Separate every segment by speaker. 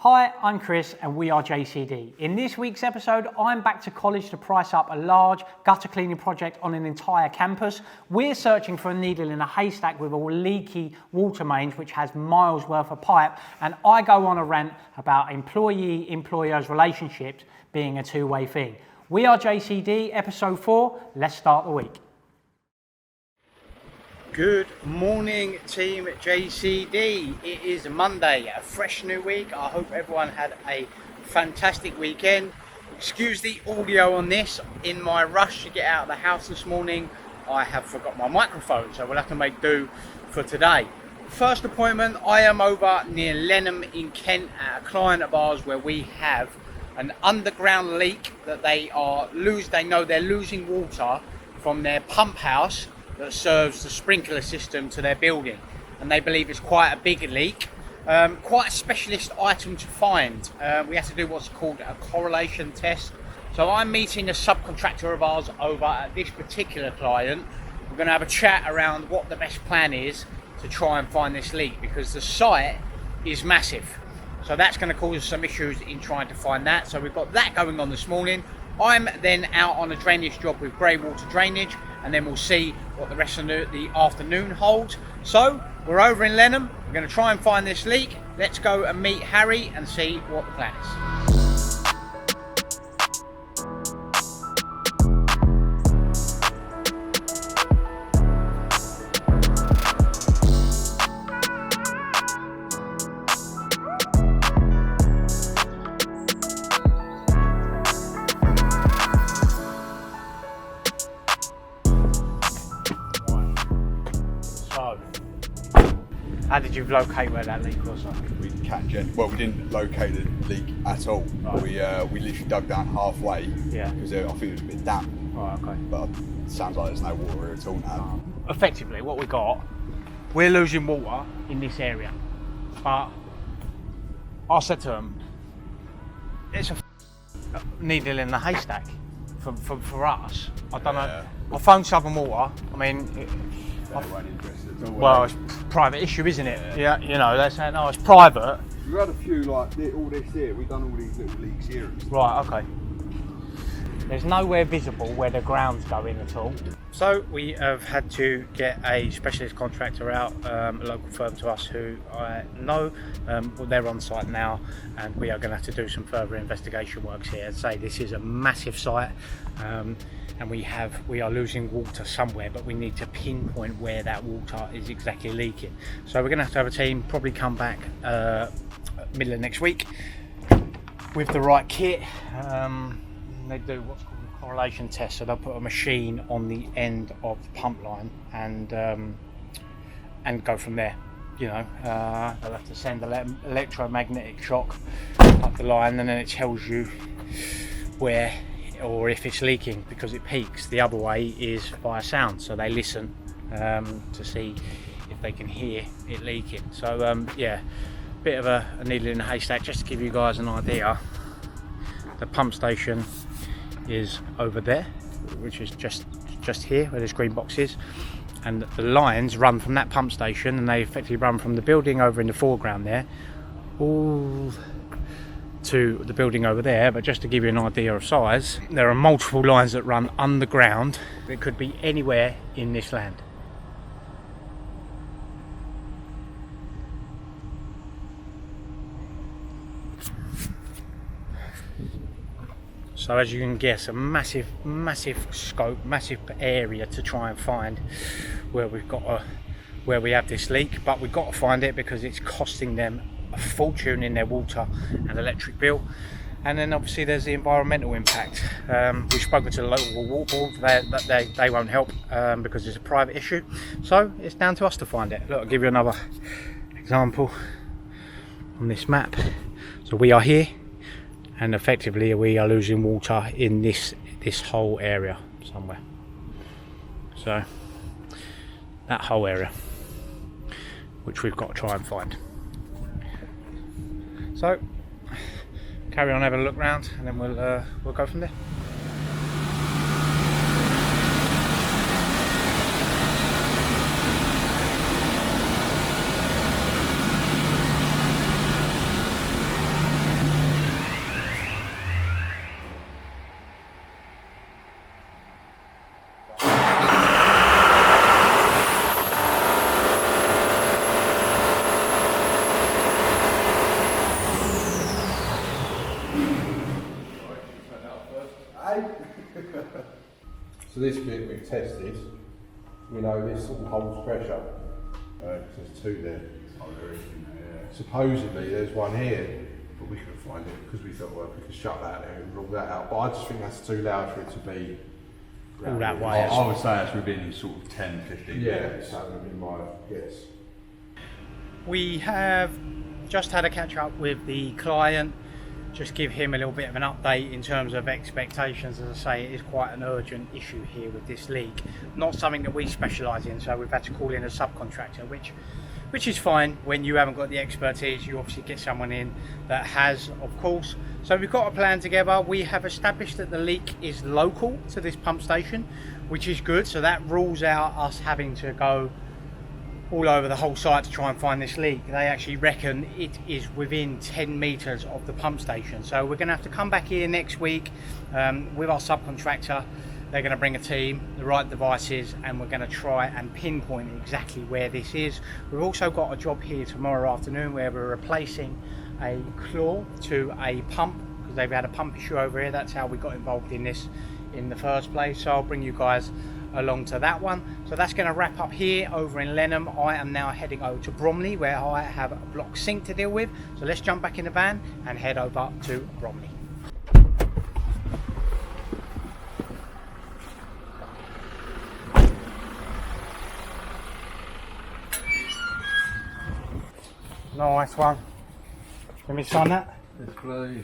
Speaker 1: Hi, I'm Chris and we are JCD. In this week's episode, I'm back to college to price up a large gutter cleaning project on an entire campus. We're searching for a needle in a haystack with a leaky water main which has miles worth of pipe, and I go on a rant about employee-employers relationships being a two-way thing. We are JCD, episode 4. Let's start the week. Good morning, Team JCD. It is Monday, a fresh new week. I hope everyone had a fantastic weekend. Excuse the audio on this. In my rush to get out of the house this morning, I have forgot my microphone, so we'll have to make do for today. First appointment, I am over near Lenham in Kent at a client of ours where we have an underground leak that they know they're losing water from their pump house that serves the sprinkler system to their building, and they believe it's quite a big leak, quite a specialist item to find. We have to do what's called a correlation test. So I'm meeting a subcontractor of ours over at this particular client. We're going to have a chat around what the best plan is to try and find this leak, because the site is massive, so that's going to cause some issues in trying to find that. So we've got that going on this morning. I'm then out on a drainage job with grey water drainage, and then we'll see what the rest of the afternoon holds. So we're over in Lenham. We're going to try and find this leak. Let's go and meet Harry and see what the plan is. How did you locate where that leak was?
Speaker 2: We didn't locate the leak at all. Right. We literally dug down halfway. Yeah. Because I think it was a bit damp.
Speaker 1: Right, okay.
Speaker 2: But it sounds like there's no water here at all now.
Speaker 1: Effectively, what we got, we're losing water in this area. But I said to them, it's a needle in the haystack for us. I don't know. I phoned Southern Water. I mean,
Speaker 2: They weren't interested at all.
Speaker 1: Well, it's a private issue, isn't it? Yeah. You know, they're saying, oh, it's private.
Speaker 2: We had a few like all this here. We've done all these little leaks here.
Speaker 1: Right, okay. There's nowhere visible where the ground's going at all. So we have had to get a specialist contractor out, a local firm to us who I know. Well, they're on site now, and we are going to have to do some further investigation works here. As I say, this is a massive site, and we are losing water somewhere, but we need to pinpoint where that water is exactly leaking. So we're going to have a team probably come back middle of next week with the right kit. They do what's called a correlation test, so they'll put a machine on the end of the pump line and go from there. You know, they'll have to send an electromagnetic shock up the line, and then it tells you where or if it's leaking, because it peaks. The other way is via sound, so they listen to see if they can hear it leaking. So yeah, bit of a needle in a haystack. Just to give you guys an idea, the pump station is over there, which is just here where this green box is, and the lines run from that pump station, and they effectively run from the building over in the foreground there all to the building over there. But just to give you an idea of size, there are multiple lines that run underground. It could be anywhere in this land. So as you can guess, a massive scope, massive area to try and find where where we have this leak. But we've got to find it because it's costing them a fortune in their water and electric bill. And then obviously there's the environmental impact. We've spoken to the local water board. They won't help because it's a private issue. So it's down to us to find it. Look, I'll give you another example on this map. So we are here, and effectively we are losing water in this whole area somewhere. So that whole area, which we've got to try and find. So carry on, have a look round, and then we'll go from there.
Speaker 3: So this bit we've tested, we know this all holds pressure. There's two there.
Speaker 2: Oh, there is,
Speaker 3: Supposedly there's one here, but we couldn't find it because we thought, well, we could shut that there and rule that out. But I just think that's too loud for it to be
Speaker 1: all that way.
Speaker 2: I would say that's within sort of 10, 15 minutes.
Speaker 3: That would be my guess.
Speaker 1: We have just had a catch up with the client, just give him a little bit of an update in terms of expectations. As I say, it is quite an urgent issue here with this leak. Not something that we specialise in, so we've had to call in a subcontractor, which is fine. When you haven't got the expertise, you obviously get someone in that has, of course. So we've got a plan together. We have established that the leak is local to this pump station, which is good. So that rules out us having to go all over the whole site to try and find this leak. They actually reckon it is within 10 metres of the pump station. So we're going to have to come back here next week with our subcontractor. They're going to bring a team, the right devices, and we're going to try and pinpoint exactly where this is. We've also got a job here tomorrow afternoon where we're replacing a claw to a pump because they've had a pump issue over here. That's how we got involved in this in the first place. So I'll bring you guys along to that one. So that's going to wrap up here over in Lenham. I am now heading over to Bromley where I have a block sink to deal with. So let's jump back in the van and head over to Bromley. Nice one. Let me sign that.
Speaker 3: Yes, please.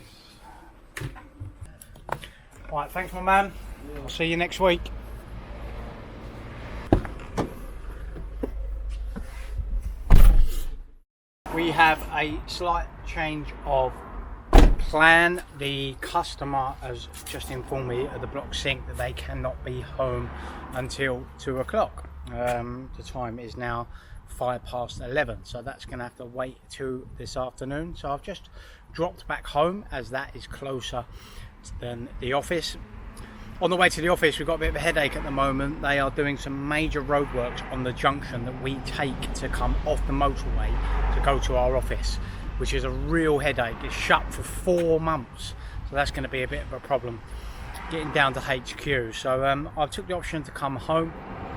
Speaker 1: Right, thanks my man. I'll see you next week. We have a slight change of plan. The customer has just informed me at the block sink that they cannot be home until 2 o'clock. The time is now 11:05, so that's going to have to wait till this afternoon. So I've just dropped back home as that is closer than the office. On the way to the office, we've got a bit of a headache at the moment. They are doing some major roadworks on the junction that we take to come off the motorway to go to our office, which is a real headache. It's shut for 4 months, so that's going to be a bit of a problem getting down to HQ. So I took the option to come home.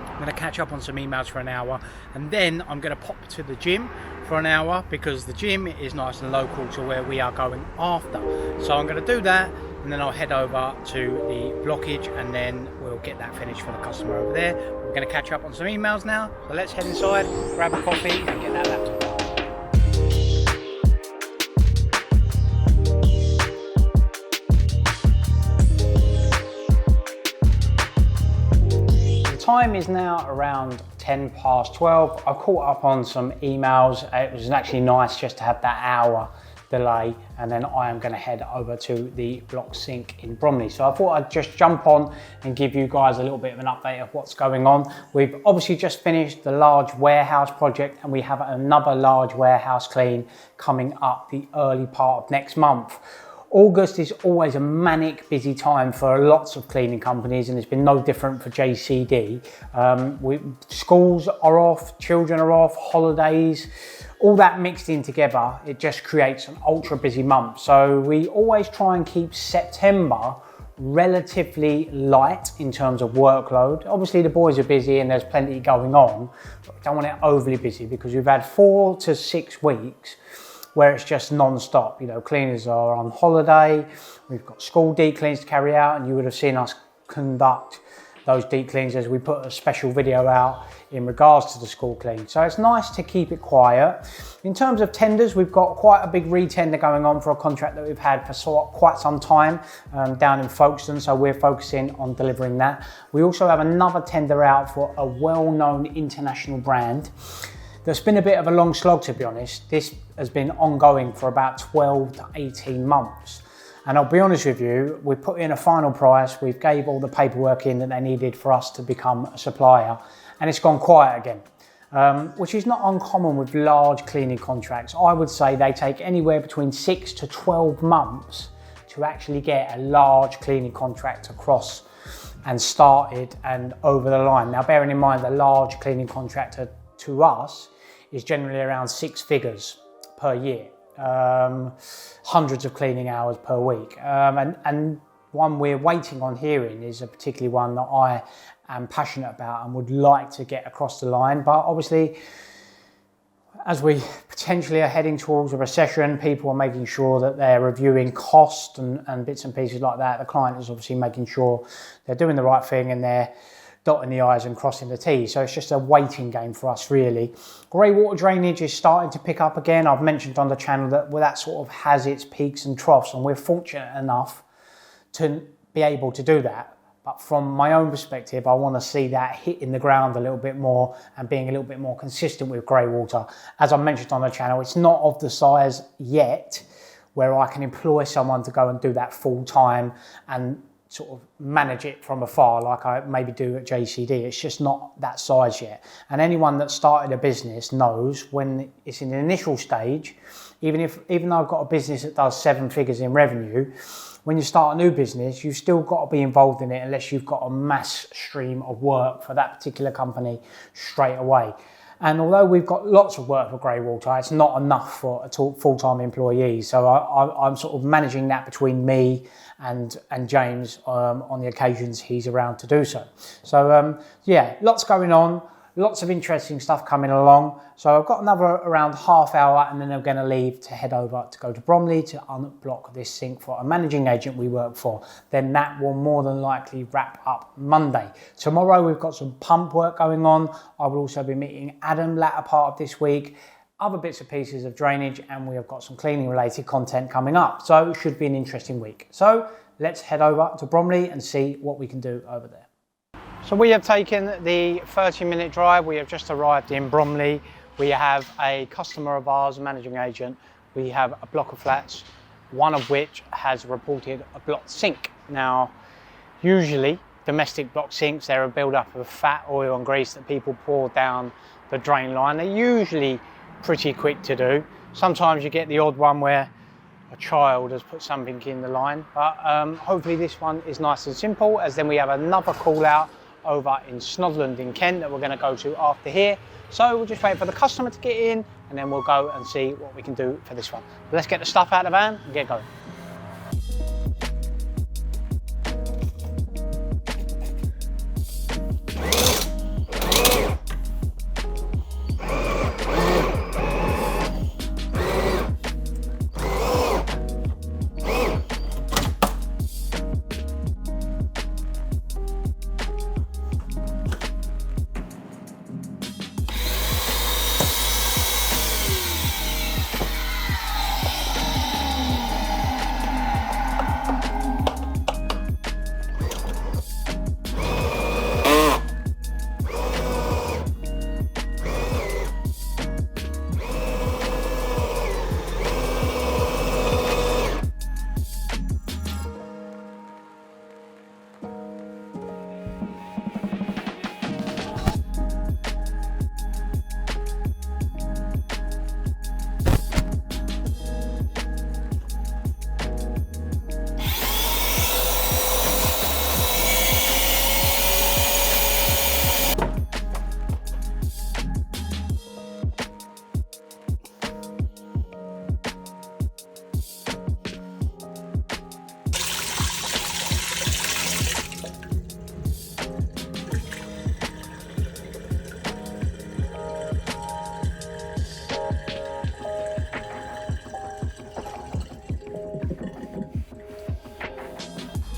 Speaker 1: I'm going to catch up on some emails for an hour, and then I'm going to pop to the gym for an hour because the gym is nice and local to where we are going after. So I'm going to do that, and then I'll head over to the blockage, and then we'll get that finished for the customer over there. We're going to catch up on some emails now, so let's head inside, grab a coffee and get that laptop. Time is now around 12:10. I caught up on some emails. It was actually nice just to have that hour delay, and then I am going to head over to the block sink in Bromley. So I thought I'd just jump on and give you guys a little bit of an update of what's going on. We've obviously just finished the large warehouse project, and we have another large warehouse clean coming up the early part of next month. August is always a manic busy time for lots of cleaning companies, and it's been no different for JCD. Schools are off, children are off, holidays, all that mixed in together, it just creates an ultra busy month. So we always try and keep September relatively light in terms of workload. Obviously the boys are busy and there's plenty going on, but we don't want it overly busy because we've had 4 to 6 weeks where it's just non-stop. You know, cleaners are on holiday, we've got school deep cleans to carry out, and you would have seen us conduct those deep cleans as we put a special video out in regards to the school clean. So it's nice to keep it quiet. In terms of tenders, we've got quite a big re-tender going on for a contract that we've had for quite some time down in Folkestone, so we're focusing on delivering that. We also have another tender out for a well-known international brand that's been a bit of a long slog, to be honest. This has been ongoing for about 12 to 18 months. And I'll be honest with you, we put in a final price, we've gave all the paperwork in that they needed for us to become a supplier, and it's gone quiet again, which is not uncommon with large cleaning contracts. I would say they take anywhere between 6 to 12 months to actually get a large cleaning contract across and started and over the line. Now, bearing in mind the large cleaning contractor to us is generally around 6 figures per year, hundreds of cleaning hours per week. And one we're waiting on hearing is a particularly one that I am passionate about and would like to get across the line. But obviously, as we potentially are heading towards a recession, people are making sure that they're reviewing cost and bits and pieces like that. The client is obviously making sure they're doing the right thing and they're dotting the I's and crossing the T's. So it's just a waiting game for us, really. Grey water drainage is starting to pick up again. I've mentioned on the channel that that sort of has its peaks and troughs, and we're fortunate enough to be able to do that. But from my own perspective, I want to see that hitting the ground a little bit more and being a little bit more consistent with grey water. As I mentioned on the channel, it's not of the size yet where I can employ someone to go and do that full time and sort of manage it from afar like I maybe do at JCD. It's just not that size yet. And anyone that started a business knows when it's in the initial stage, even though I've got a business that does 7 figures in revenue, when you start a new business, you've still got to be involved in it unless you've got a mass stream of work for that particular company straight away. And although we've got lots of work for grey water, it's not enough for a full-time employee. So I'm sort of managing that between me and James on the occasions he's around to do so. So yeah, lots going on. Lots of interesting stuff coming along. So I've got another around half hour and then I'm going to leave to head over to go to Bromley to unblock this sink for a managing agent we work for. Then that will more than likely wrap up Monday. Tomorrow we've got some pump work going on. I will also be meeting Adam latter part of this week. Other bits and pieces of drainage, and we have got some cleaning related content coming up. So it should be an interesting week. So let's head over to Bromley and see what we can do over there. So we have taken the 30-minute drive. We have just arrived in Bromley. We have a customer of ours, managing agent. We have a block of flats, one of which has reported a blocked sink. Now, usually domestic block sinks, they're a build-up of fat, oil and grease that people pour down the drain line. They're usually pretty quick to do. Sometimes you get the odd one where a child has put something in the line, but hopefully this one is nice and simple, as then we have another call out over in Snodland in Kent that we're going to go to after here. So we'll just wait for the customer to get in and then we'll go and see what we can do for this one. But let's get the stuff out of the van and get going.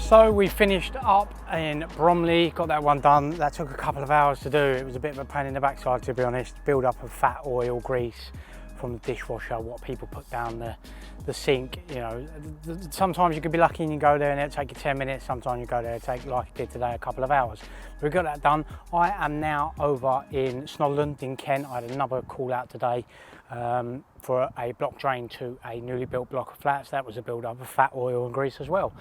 Speaker 1: So we finished up in Bromley, got that one done. That took a couple of hours to do. It was a bit of a pain in the backside, to be honest. Build up of fat, oil, grease from the dishwasher, what people put down the sink. You know, sometimes you could be lucky and you go there and it'll take you 10 minutes. Sometimes you go there, it'll take, like it did today, a couple of hours. We got that done. I am now over in Snodland in Kent. I had another call out today for a block drain to a newly built block of flats. That was a build up of fat, oil and grease as well.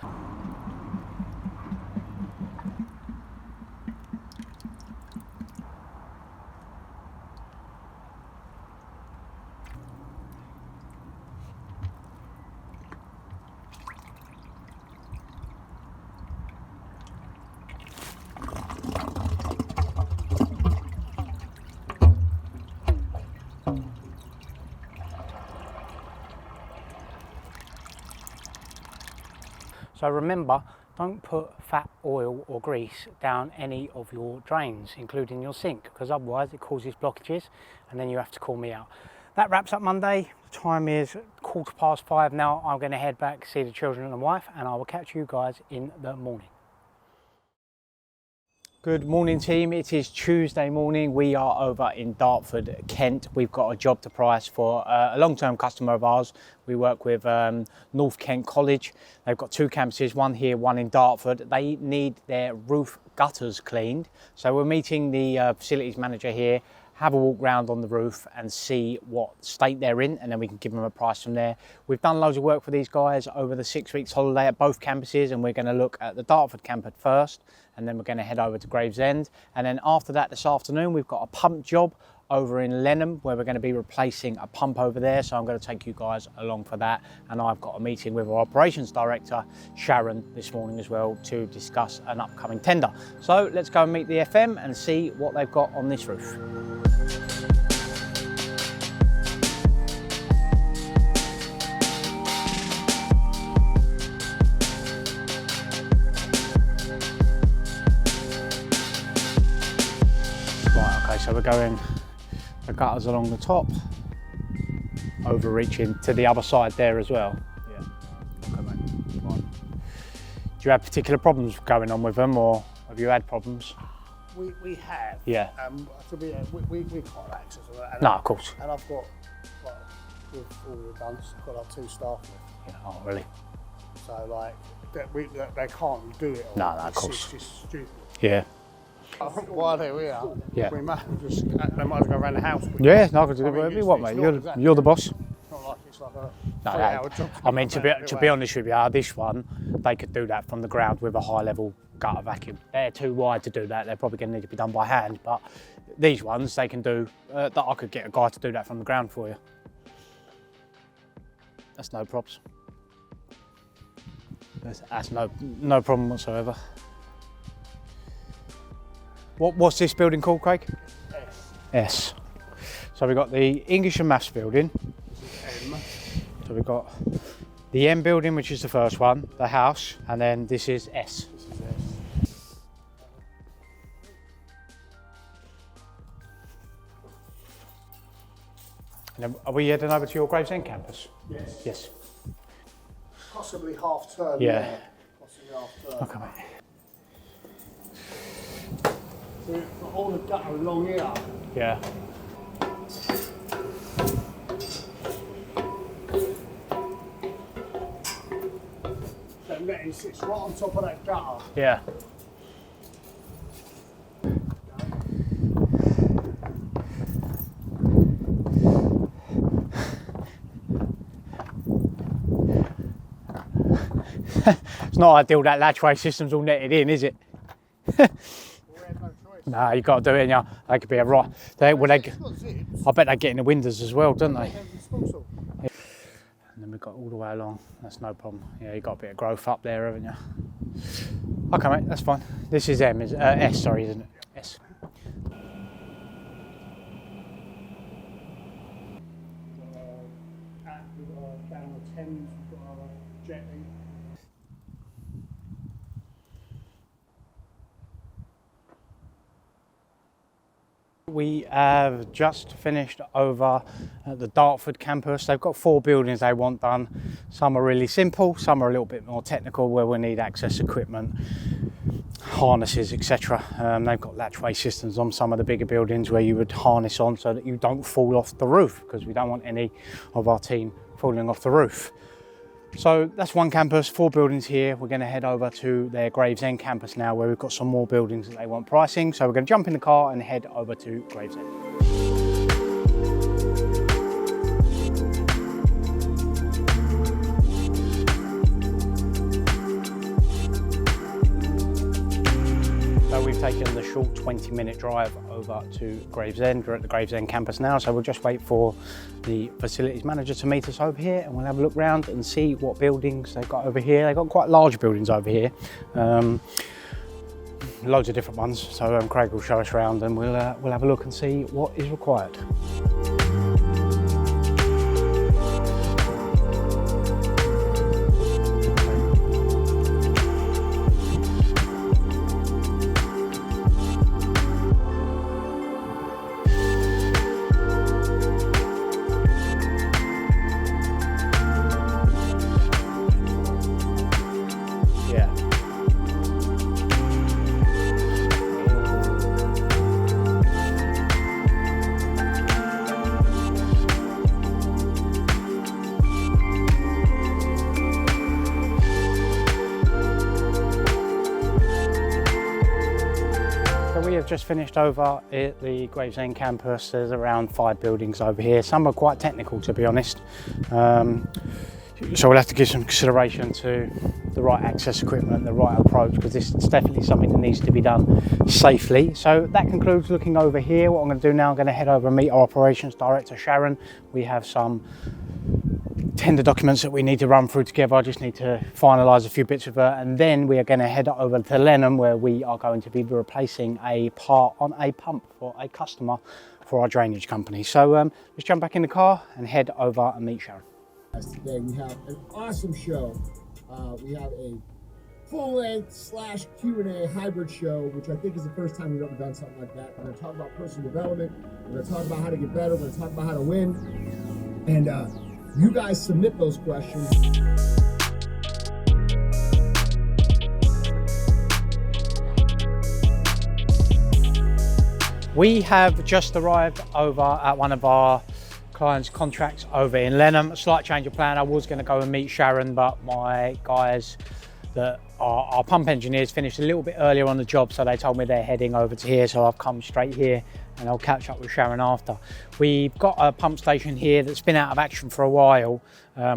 Speaker 1: So remember, don't put fat, oil or grease down any of your drains, including your sink, because otherwise it causes blockages and then you have to call me out. That wraps up Monday. The time is 5:15 now. I'm going to head back, see the children and wife, and I will catch you guys in the morning. Good morning, team. It is Tuesday morning. We are over in Dartford, Kent. We've got a job to price for a long-term customer of ours. We work with North Kent College. They've got 2 campuses, one here, one in Dartford. They need their roof gutters cleaned. So we're meeting the facilities manager here, have a walk round on the roof and see what state they're in, and then we can give them a price from there. We've done loads of work for these guys over the 6 weeks holiday at both campuses, and we're going to look at the Dartford campus first, and then we're going to head over to Gravesend. And then after that, this afternoon, we've got a pump job over in Lenham where we're going to be replacing a pump over there. So I'm going to take you guys along for that. And I've got a meeting with our operations director, Sharon, this morning as well to discuss an upcoming tender. So let's go and meet the FM and see what they've got on this roof. Right, okay, so we're going the gutters along the top, overreaching to the other side there as well. Yeah. Okay, mate. Right. Do you have particular problems going on with them, or have you had problems?
Speaker 4: We have.
Speaker 1: Yeah.
Speaker 4: We can't access it.
Speaker 1: No, of course.
Speaker 4: And I've got, like, with all the done, I've got like 2 staff with.
Speaker 1: Yeah, oh, really?
Speaker 4: So, like, they can't do it all.
Speaker 1: No, of course.
Speaker 4: It's just stupid.
Speaker 1: Yeah.
Speaker 4: While they're here,
Speaker 1: Yeah.
Speaker 4: we might just, they might as well go around the house.
Speaker 1: Yeah, no, I can do whatever you want, mate. You're the boss.
Speaker 4: It's not like it's like a
Speaker 1: No,
Speaker 4: 3-hour job.
Speaker 1: I mean, to be honest with you, this one, they could do that from the ground with a high-level gutter vacuum. They're too wide to do that. They're probably going to need to be done by hand. But these ones, they can do, that I could get a guy to do that from the ground for you. That's no props. That's no problem whatsoever. What's this building called, Craig? S. So we've got the English and Maths building.
Speaker 4: M.
Speaker 1: So we've got the M building, which is the first one, the house, and then this is S.
Speaker 4: This is S.
Speaker 1: And then, are we heading over to your Gravesend campus?
Speaker 4: Yes.
Speaker 1: Yes.
Speaker 4: Possibly half term.
Speaker 1: Yeah.
Speaker 4: Possibly half term.
Speaker 1: Okay, mate.
Speaker 4: So we've got all the gutter along here.
Speaker 1: Yeah.
Speaker 4: So it sits right on top of that gutter.
Speaker 1: Yeah. It's not ideal that latchway system's all netted in, is it? Nah, you got to do it, yeah. They could be a right. I bet they get in the windows as well, don't they? Yeah. And then we've got all the way along. That's no problem. Yeah, you got a bit of growth up there, haven't you? Okay, mate, that's fine. This is S, sorry, isn't it? S.
Speaker 4: Down the Thames, we've got our jetty.
Speaker 1: We have just finished over at the Dartford campus. They've got 4 buildings they want done. Some are really simple, some are a little bit more technical where we need access equipment, harnesses, etc. They've got latchway systems on some of the bigger buildings where you would harness on so that you don't fall off the roof, because we don't want any of our team falling off the roof. So that's one campus, 4 buildings here. We're going to head over to their Gravesend campus now, where we've got some more buildings that they want pricing. So we're going to jump in the car and head over to Gravesend. So we've taken the short 20-minute drive over to Gravesend. We're at the Gravesend campus now, so we'll just wait for the facilities manager to meet us over here, and we'll have a look round and see what buildings they've got over here. They've got quite large buildings over here, loads of different ones. So Craig will show us around, and we'll have a look and see what is required. we've just finished over at the Gravesend campus. There's around 5 buildings over here. Some are quite technical, to be honest. So we'll have to give some consideration to the right access equipment, the right approach, because this is definitely something that needs to be done safely. So that concludes looking over here. What I'm going to do now, I'm going to head over and meet our operations director, Sharon. We have some tender documents that we need to run through together. I just need to finalise a few bits of her, and then we are going to head over to Lenham, where we are going to be replacing a part on a pump for a customer for our drainage company. So let's jump back in the car and head over and meet Sharon.
Speaker 5: Today we have an awesome show. We have a full-length / Q&A hybrid show, which I think is the first time we've ever done something like that. We're going to talk about personal development. We're going to talk about how to get better. We're going to talk about how to win. And you guys submit those questions.
Speaker 1: We have just arrived over at one of our clients' contracts over in Lenham. A slight change of plan. I was going to go and meet Sharon, but my guys that are our pump engineers finished a little bit earlier on the job, so they told me they're heading over to here, so I've come straight here and I'll catch up with Sharon after. We've got a pump station here that's been out of action for a while.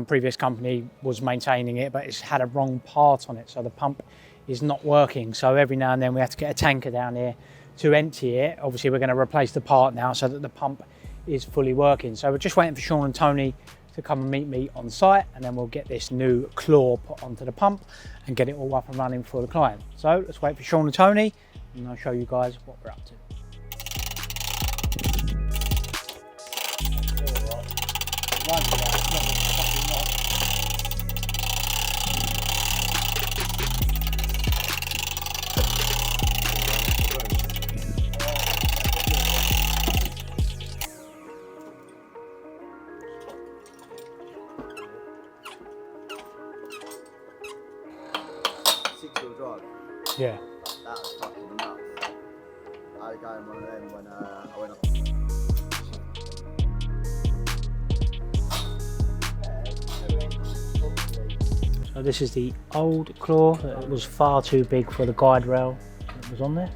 Speaker 1: Previous company was maintaining it, but it's had a wrong part on it, so the pump is not working. So every now and then we have to get a tanker down here to empty it. Obviously we're going to replace the part now so that the pump is fully working. So we're just waiting for Sean and Tony to come and meet me on site, and then we'll get this new claw put onto the pump and get it all up and running for the client. So let's wait for Sean and Tony, and I'll show you guys what we're up to. Yeah.
Speaker 6: That was fucking nuts. I had a guy in one of them when I went up.
Speaker 1: So this is the old claw. It was far too big for the guide rail that was on there.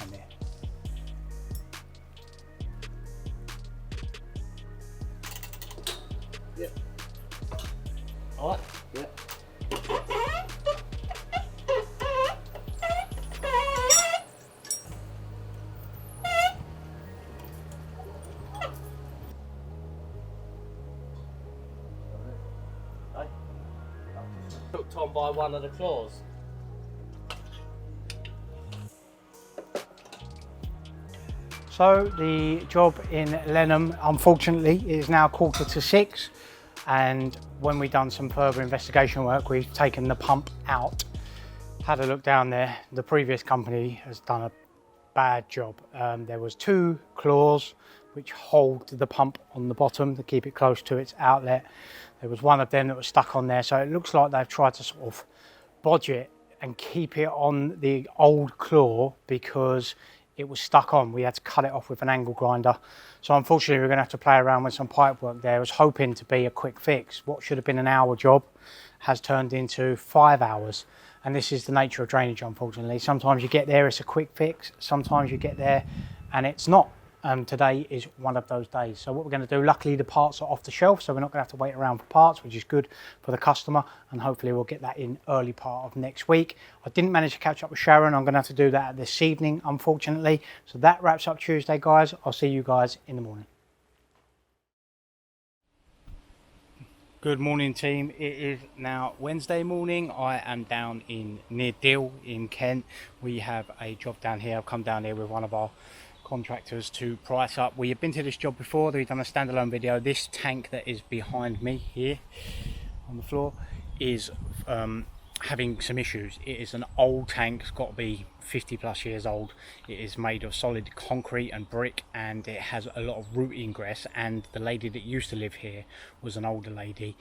Speaker 1: And there.
Speaker 6: Yeah.
Speaker 1: Alright.
Speaker 6: Yeah.
Speaker 4: Hooked on by one of the claws.
Speaker 1: So the job in Lenham, unfortunately, is now 5:45, and when we've done some further investigation work, we've taken the pump out, had a look down there. The previous company has done a bad job. There was 2 claws which hold the pump on the bottom to keep it close to its outlet. There was one of them that was stuck on there, so it looks like they've tried to sort of bodge it and keep it on the old claw because it was stuck on. We had to cut it off with an angle grinder. So unfortunately we're going to have to play around with some pipe work there. I was hoping to be a quick fix. What should have been an hour job has turned into 5 hours. And this is the nature of drainage, unfortunately. Sometimes you get there, it's a quick fix. Sometimes you get there and it's not. Today is one of those days. So what we're going to do, luckily the parts are off the shelf, so we're not going to have to wait around for parts, which is good for the customer, and hopefully we'll get that in early part of next week. I didn't manage to catch up with Sharon. I'm going to have to do that this evening, unfortunately. So that wraps up Tuesday, guys. I'll see you guys in the morning. Good morning, team. It is now Wednesday morning. I am down in near Deal in Kent. We have a job down here. I've come down here with one of our contractors to price up. We have been to this job before. We've done a standalone video. This tank that is behind me here on the floor is having some issues. It is an old tank. It's got to be 50 plus years old. It is made of solid concrete and brick, and it has a lot of root ingress, and the lady that used to live here was an older lady,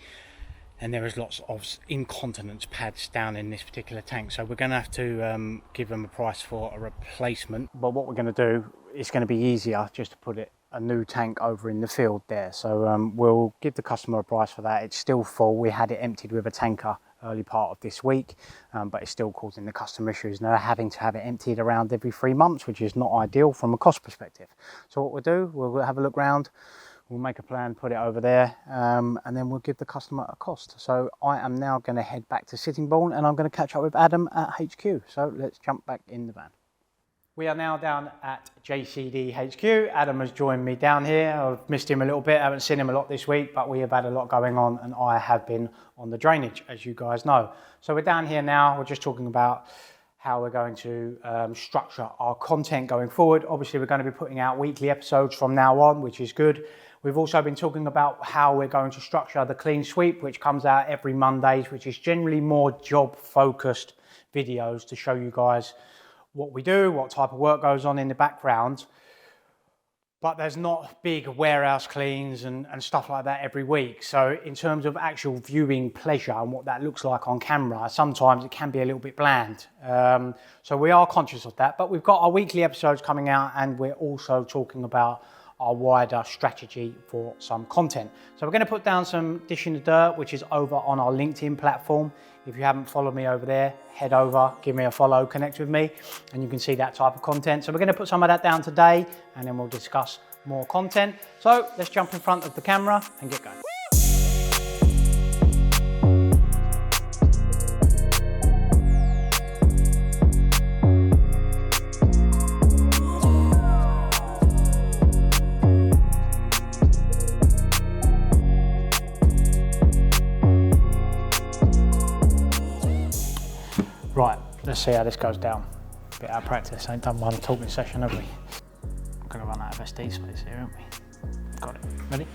Speaker 1: and there is lots of incontinence pads down in this particular tank. So we're going to have to give them a price for a replacement. But what we're going to do, it's going to be easier just to put a new tank over in the field there. So we'll give the customer a price for that. It's still full. We had it emptied with a tanker early part of this week, but it's still causing the customer issues. Now they're having to have it emptied around every 3 months, which is not ideal from a cost perspective. So what we'll do, we'll have a look round, we'll make a plan, put it over there, and then we'll give the customer a cost. So I am now going to head back to Sittingbourne, and I'm going to catch up with Adam at HQ. So let's jump back in the van. We are now down at JCD HQ. Adam has joined me down here. I've missed him a little bit, I haven't seen him a lot this week, but we have had a lot going on, and I have been on the drainage, as you guys know. So we're down here now, we're just talking about how we're going to structure our content going forward. Obviously, we're going to be putting out weekly episodes from now on, which is good. We've also been talking about how we're going to structure the clean sweep, which comes out every Mondays, which is generally more job-focused videos to show you guys what we do, what type of work goes on in the background, but there's not big warehouse cleans and stuff like that every week. So in terms of actual viewing pleasure and what that looks like on camera, sometimes it can be a little bit bland. So we are conscious of that, but we've got our weekly episodes coming out, and we're also talking about our wider strategy for some content. So we're going to put down some Dish in the Dirt, which is over on our LinkedIn platform. If you haven't followed me over there, head over, give me a follow, connect with me, and you can see that type of content. So we're going to put some of that down today, and then we'll discuss more content. So let's jump in front of the camera and get going. Right, let's see how this goes down. Bit out of practice, ain't done one talking session, have we? I'm gonna run out of SD space here, aren't we? Got it, ready?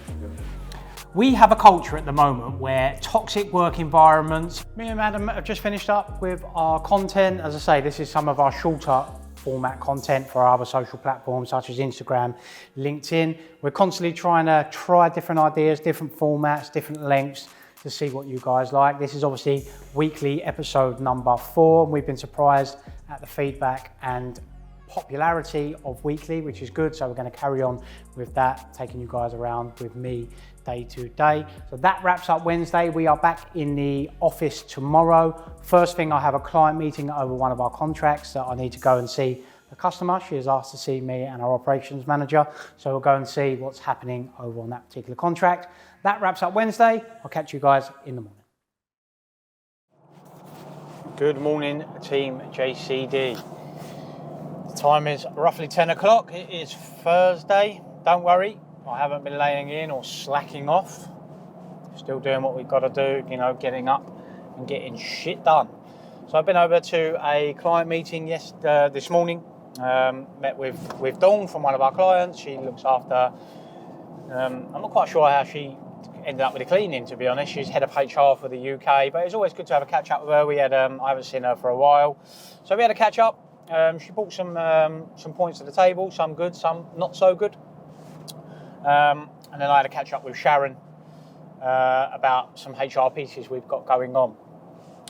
Speaker 1: We have a culture at the moment where toxic work environments, me and Adam have just finished up with our content. As I say, this is some of our shorter format content for our other social platforms such as Instagram, LinkedIn. We're constantly trying to try different ideas, different formats, different lengths, to see what you guys like. This is obviously weekly episode number 4. We've been surprised at the feedback and popularity of weekly, which is good. So we're going to carry on with that, taking you guys around with me day to day. So that wraps up Wednesday. We are back in the office tomorrow. First thing, I have a client meeting over one of our contracts that I need to go and see the customer. She has asked to see me and our operations manager. So we'll go and see what's happening over on that particular contract. That wraps up Wednesday. I'll catch you guys in the morning. Good morning, Team JCD. The time is roughly 10 o'clock. It is Thursday. Don't worry, I haven't been laying in or slacking off. Still doing what we've got to do, you know, getting up and getting shit done. So I've been over to a client meeting this morning. Met with Dawn from one of our clients. She looks after, I'm not quite sure how she ended up with the cleaning, to be honest. She's head of HR for the UK, but it's always good to have a catch up with her. We had, I haven't seen her for a while, so we had a catch up. She brought some points to the table, some good, some not so good. And then I had a catch up with Sharon about some HR pieces we've got going on.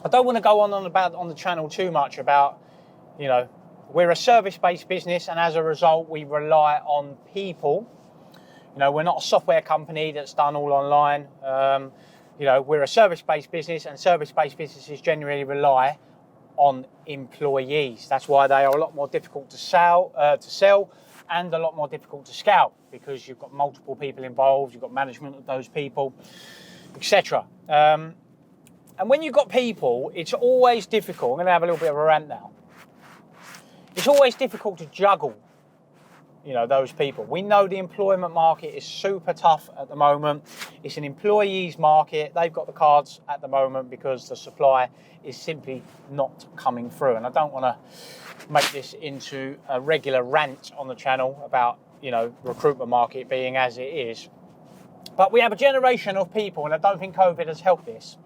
Speaker 1: I don't want to go on the channel too much about, you know, we're a service-based business, and as a result, we rely on people. You know, we're not a software company that's done all online. You know, we're a service-based business, and service-based businesses generally rely on employees. That's why they are a lot more difficult to sell, and a lot more difficult to scale, because you've got multiple people involved, you've got management of those people, etc. And when you've got people, it's always difficult. I'm going to have a little bit of a rant now. It's always difficult to juggle, you know, those people. We know the employment market is super tough at the moment. It's an employees market. They've got the cards at the moment because the supply is simply not coming through. And I don't want to make this into a regular rant on the channel about, you know, recruitment market being as it is. But we have a generation of people, and I don't think COVID has helped this.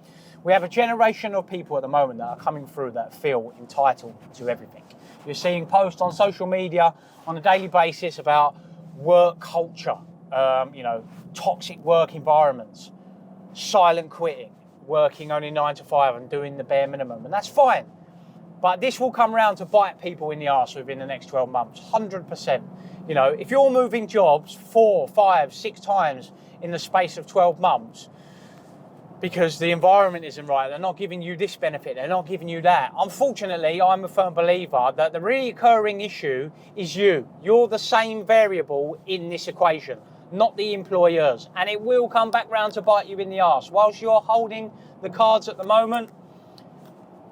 Speaker 1: We have a generation of people at the moment that are coming through that feel entitled to everything. You're seeing posts on social media on a daily basis about work culture, you know, toxic work environments, silent quitting, working only 9 to 5 and doing the bare minimum. And that's fine. But this will come round to bite people in the arse within the next 12 months, 100%. You know, if you're moving jobs 4, 5, 6 times in the space of 12 months, because the environment isn't right. They're not giving you this benefit. They're not giving you that. Unfortunately, I'm a firm believer that the recurring issue is you. You're the same variable in this equation, not the employers. And it will come back round to bite you in the arse. Whilst you're holding the cards at the moment,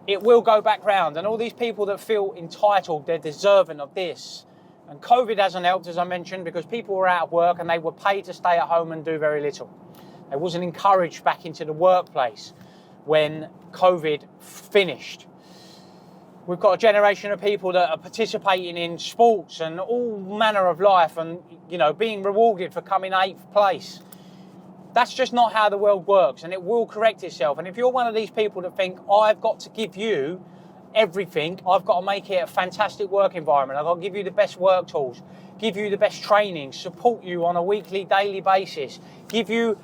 Speaker 1: it will go back round. And all these people that feel entitled, they're deserving of this. And COVID hasn't helped, as I mentioned, because people were out of work and they were paid to stay at home and do very little. They wasn't encouraged back into the workplace when COVID finished. We've got a generation of people that are participating in sports and all manner of life and, you know, being rewarded for coming 8th place. That's just not how the world works, and it will correct itself. And if you're one of these people that think, I've got to give you everything, I've got to make it a fantastic work environment, I've got to give you the best work tools, give you the best training, support you on a weekly, daily basis, give you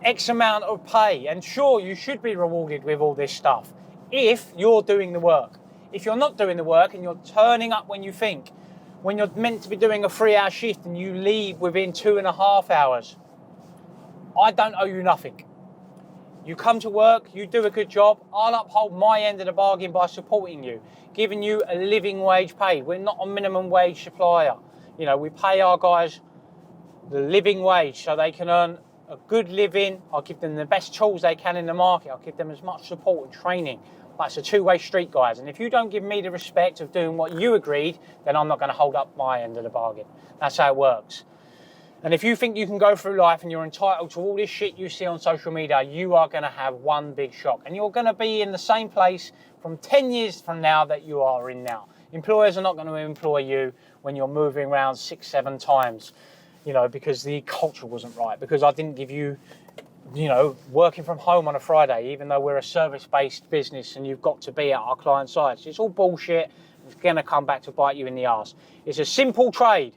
Speaker 1: X amount of pay, and sure, you should be rewarded with all this stuff if you're doing the work. If you're not doing the work and you're turning up when you think, when you're meant to be doing a 3-hour shift and you leave within 2.5 hours, I don't owe you nothing. You come to work, you do a good job, I'll uphold my end of the bargain by supporting you, giving you a living wage pay. We're not a minimum wage supplier. You know, we pay our guys the living wage so they can earn a good living. I'll give them the best tools they can in the market. I'll give them as much support and training. But it's a two-way street, guys. And if you don't give me the respect of doing what you agreed, then I'm not going to hold up my end of the bargain. That's how it works. And if you think you can go through life and you're entitled to all this shit you see on social media, you are going to have one big shock. And you're going to be in the same place from 10 years from now that you are in now. Employers are not going to employ you when you're moving around 6-7 times, you know, because the culture wasn't right, because I didn't give you, you know, working from home on a Friday, even though we're a service-based business and you've got to be at our client sites. It's all bullshit. It's going to come back to bite you in the arse. It's a simple trade.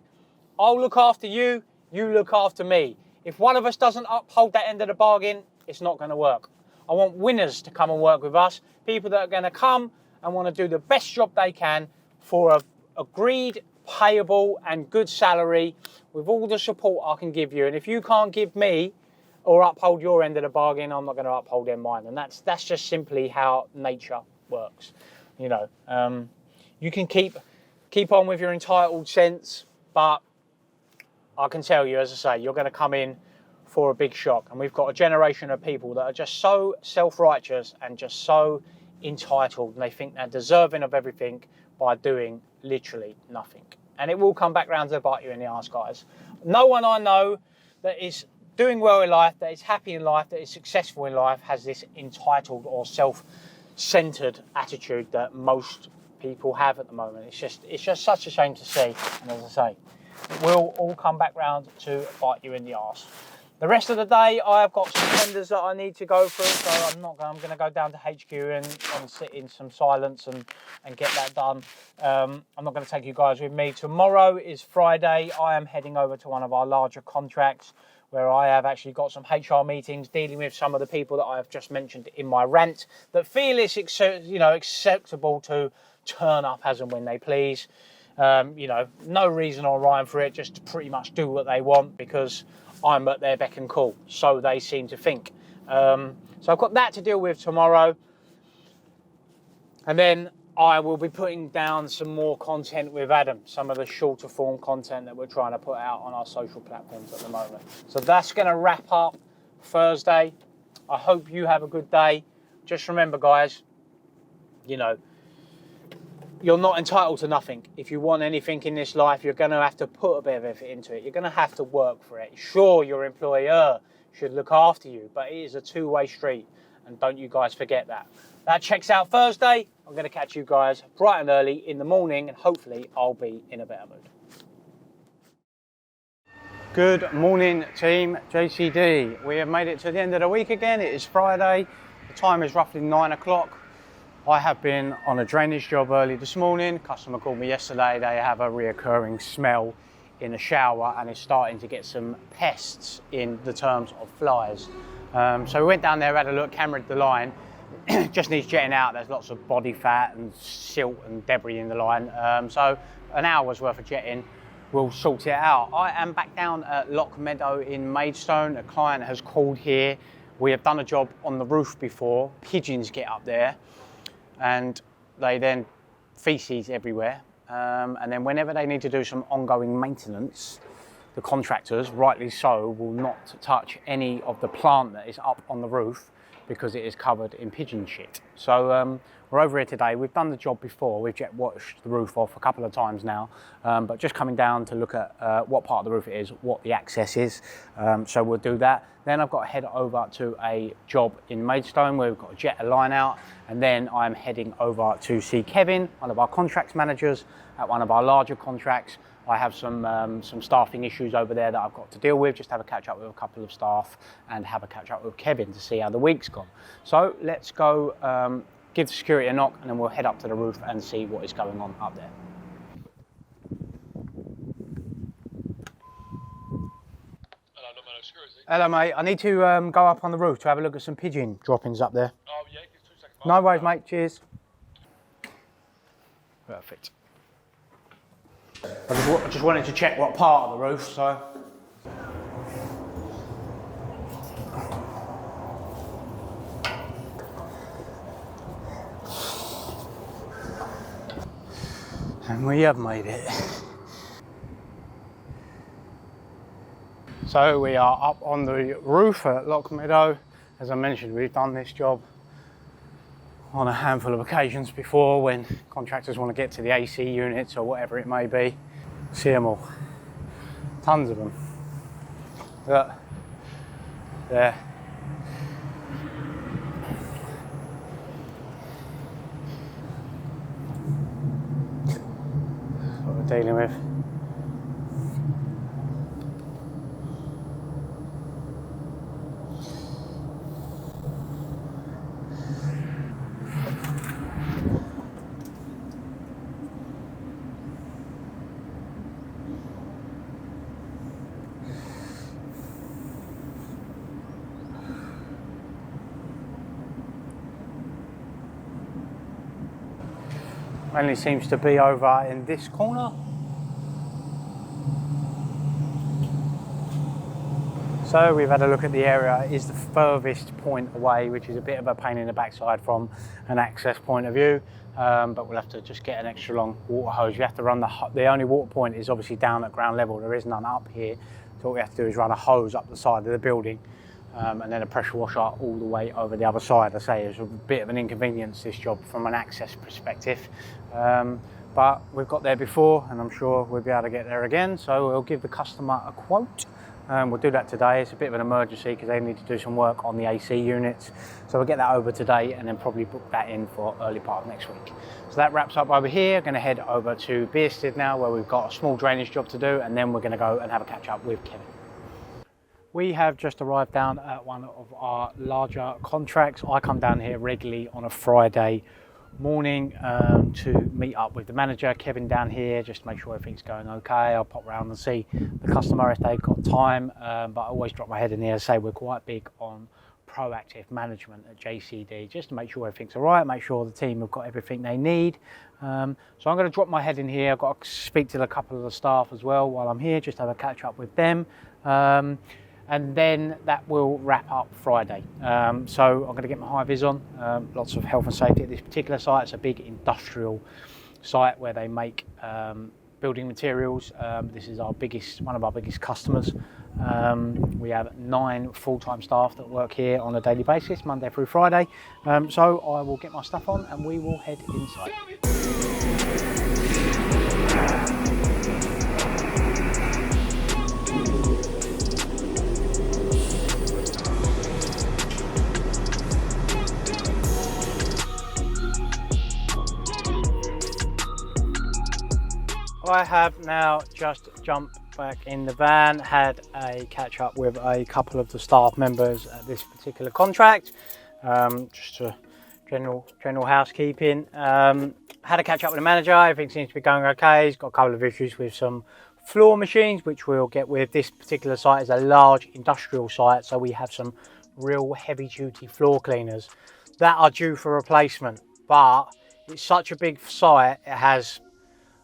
Speaker 1: I'll look after you, you look after me. If one of us doesn't uphold that end of the bargain, it's not going to work. I want winners to come and work with us, people that are going to come and want to do the best job they can for a agreed, payable and good salary with all the support I can give you. And if you can't give me or uphold your end of the bargain, I'm not going to uphold in mine. And that's just simply how nature works. You know, you can keep on with your entitled sense, but I can tell you, as I say, you're going to come in for a big shock. And we've got a generation of people that are just so self-righteous and just so entitled, and they think they're deserving of everything by doing literally nothing. And it will come back round to bite you in the arse, guys. No one I know that is doing well in life, that is happy in life, that is successful in life, has this entitled or self-centered attitude that most people have at the moment. It's just such a shame to see. And as I say, it will all come back round to bite you in the arse. The rest of the day, I have got some tenders that I need to go through, so I'm going to go down to HQ and sit in some silence and get that done. I'm not going to take you guys with me. Tomorrow is Friday. I am heading over to one of our larger contracts where I have actually got some HR meetings dealing with some of the people that I have just mentioned in my rant that feel it's acceptable to turn up as and when they please. You know, no reason or rhyme for it, just to pretty much do what they want because I'm at their beck and call, so they seem to think. So I've got that to deal with tomorrow. And then I will be putting down some more content with Adam, some of the shorter form content that we're trying to put out on our social platforms at the moment. So that's going to wrap up Thursday. I hope you have a good day. Just remember, guys, you know, you're not entitled to nothing. If you want anything in this life, you're going to have to put a bit of effort into it. You're going to have to work for it. Sure, your employer should look after you, but it is a two-way street, and don't you guys forget that. That checks out Thursday. I'm going to catch you guys bright and early in the morning, and hopefully I'll be in a better mood. Good morning, team JCD. We have made it to the end of the week again. It is Friday. The time is roughly 9 o'clock. I have been on a drainage job early this morning. Customer called me yesterday. They have a reoccurring smell in the shower and it's starting to get some pests in the terms of flies. So we went down there, had a look, cameraed the line. Just needs jetting out. There's lots of body fat and silt and debris in the line. So an hour's worth of jetting will sort it out. I am back down at Lock Meadow in Maidstone. A client has called here We have done a job on the roof before. Pigeons get up there and they then feces everywhere. And then whenever they need to do some ongoing maintenance, the contractors, rightly so, will not touch any of the plant that is up on the roof because it is covered in pigeon shit. So we're over here today. We've done the job before. We've jet washed the roof off a couple of times now, but just coming down to look at what part of the roof it is, what the access is. So we'll do that. Then I've got to head over to a job in Maidstone where we've got to jet a line out, and then I'm heading over to see Kevin, one of our contracts managers at one of our larger contracts. I have some staffing issues over there that I've got to deal with, just have a catch up with a couple of staff and have a catch up with Kevin to see how the week's gone. So let's go give the security a knock and then we'll head up to the roof and see what is going on up there.
Speaker 7: Hello, not man of security.
Speaker 1: Hello mate, I need to go up on the roof to have a look at some pigeon droppings up there.
Speaker 7: Oh yeah, give 2 seconds.
Speaker 1: No worries mate, cheers. Perfect. I just wanted to check what part of the roof, so. And we have made it. So we are up on the roof at Lock Meadow. As I mentioned, we've done this job on a handful of occasions before when contractors want to get to the AC units or whatever it may be. See them all. Tons of them. Look. There. That's what we're dealing with. Mainly seems to be over in this corner. So we've had a look at the area. It is the furthest point away, which is a bit of a pain in the backside from an access point of view. But we'll have to just get an extra long water hose. You have to run the only water point is obviously down at ground level. There is none up here. So what we have to do is run a hose up the side of the building. And then a pressure washer all the way over the other side. I say it's a bit of an inconvenience, this job, from an access perspective. But we've got there before and I'm sure we'll be able to get there again. So we'll give the customer a quote. We'll do that today. It's a bit of an emergency because they need to do some work on the AC units. So we'll get that over today and then probably book that in for early part of next week. So that wraps up over here. Going to head over to Bearsted now where we've got a small drainage job to do, and then we're going to go and have a catch up with Kevin. We have just arrived down at one of our larger contracts. I come down here regularly on a Friday morning to meet up with the manager, Kevin, down here, just to make sure everything's going okay. I'll pop around and see the customer if they've got time, but I always drop my head in here and say we're quite big on proactive management at JCD, just to make sure everything's all right, make sure the team have got everything they need. So I'm going to drop my head in here. I've got to speak to a couple of the staff as well while I'm here, just have a catch up with them. And then that will wrap up Friday. So I'm going to get my high vis on. Lots of health and safety at this particular site. It's a big industrial site where they make building materials. This is one of our biggest customers. We have 9 full-time staff that work here on a daily basis, Monday through Friday. So I will get my stuff on and we will head inside. I have now just jumped back in the van, had a catch up with a couple of the staff members at this particular contract, just a general housekeeping. Had a catch up with the manager, everything seems to be going okay. He's got a couple of issues with some floor machines, which we'll get with. This particular site is a large industrial site, so we have some real heavy duty floor cleaners that are due for replacement, but it's such a big site, it has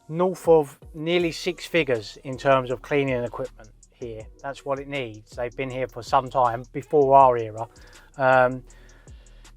Speaker 1: north of nearly 6 figures in terms of cleaning equipment here. That's what it needs. They've been here for some time, before our era.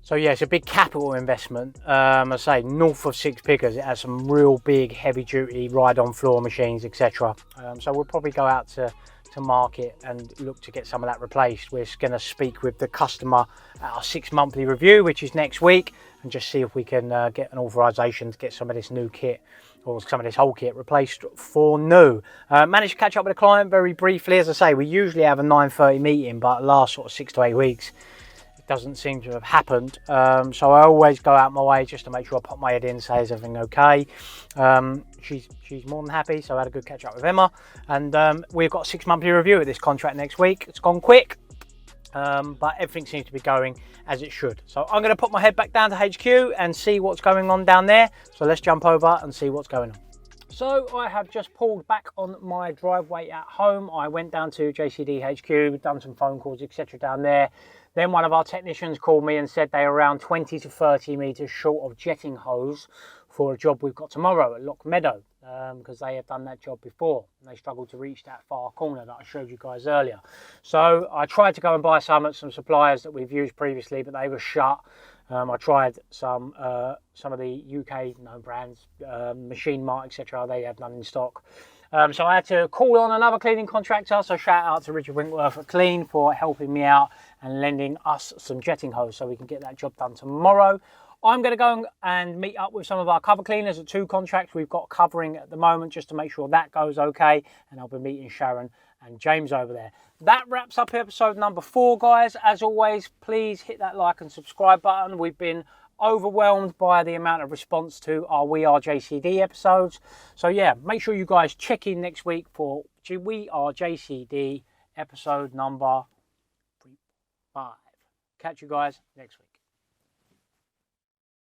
Speaker 1: So yeah, it's a big capital investment. I say north of 6 figures. It has some real big heavy duty ride on floor machines, etc. So we'll probably go out to market and look to get some of that replaced. We're going to speak with the customer at our 6 monthly review, which is next week, and just see if we can get an authorization to get some of this new kit, or some of this whole kit, replaced for new. Managed to catch up with a client very briefly. As I say, we usually have a 9:30 meeting, but the last sort of 6 to 8 weeks it doesn't seem to have happened. So I always go out my way just to make sure I pop my head in, say is everything okay. She's more than happy, so I had a good catch up with Emma, and we've got a 6 monthly review of this contract next week. It's gone quick, but everything seems to be going as it should. So I'm going to put my head back down to HQ and see what's going on down there. So let's jump over and see what's going on. So I have just pulled back on my driveway at home. I went down to JCD HQ, done some phone calls, etc. down there. Then one of our technicians called me and said they're around 20 to 30 metres short of jetting hose for a job we've got tomorrow at Lock Meadow, because they have done that job before and they struggled to reach that far corner that I showed you guys earlier. So I tried to go and buy some at some suppliers that we've used previously, but they were shut. I tried some of the UK known brands, Machine Mart, etc. They had none in stock. So I had to call on another cleaning contractor. So shout out to Richard Winkworth at Clean for helping me out and lending us some jetting hose so we can get that job done tomorrow. I'm going to go and meet up with some of our cover cleaners at 2 contracts we've got covering at the moment, just to make sure that goes okay. And I'll be meeting Sharon and James over there. That wraps up episode number 4, guys. As always, please hit that like and subscribe button. We've been overwhelmed by the amount of response to our We Are JCD episodes. So yeah, make sure you guys check in next week for We Are JCD episode number 5. Catch you guys next week.